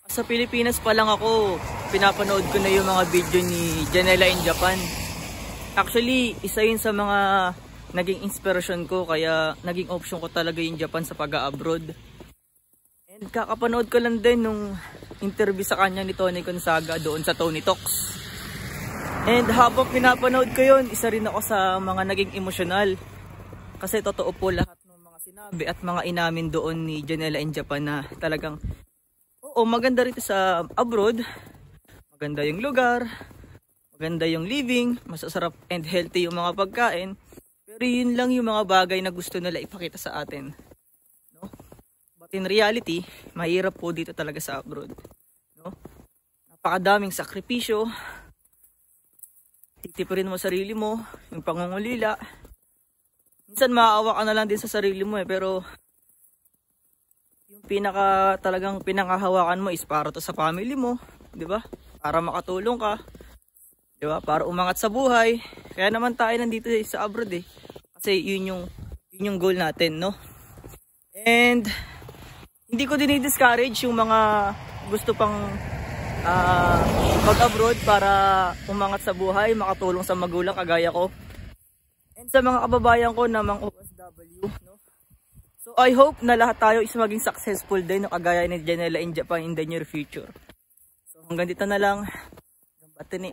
Sa Pilipinas pa lang ako, pinapanood ko na yung mga video ni Janela in Japan. Actually, isa yun sa mga naging inspirasyon ko, kaya naging option ko talaga yung Japan sa pag-abroad. And kakapanood ko lang din nung interview sa kanya ni Tony Gonzaga doon sa Tony Talks. And habang pinapanood ko yun, isa rin ako sa mga naging emosyonal. Kasi totoo po lahat ng mga sinabi at mga inamin doon ni Janela in Japan na talagang oo, maganda rito sa abroad. Maganda yung lugar, maganda yung living, masasarap and healthy yung mga pagkain. Pero yun lang yung mga bagay na gusto nila ipakita sa atin, no? But in reality, mahirap po dito talaga sa abroad, no? Napakadaming sakripisyo. Titipirin mo sarili mo, yung pangungulila. Minsan maaawa ka na lang din sa sarili mo pero yung talagang pinangahawakan mo is para to sa family mo, 'di ba? Para makatulong ka, 'di ba? Para umangat sa buhay. Kaya naman tayo nandito sa abroad Kasi yun yung goal natin, no? And hindi ko dinidiscourage yung mga gusto pang mag-abroad para umangat sa buhay, makatulong sa magulang kagaya ko. And sa mga kababayan ko na mga OFW, no? So I hope na lahat tayo is maging successful din, no? Kagaya ni Janela in Japan in the near future. So hanggang dito na lang. Hanggang batin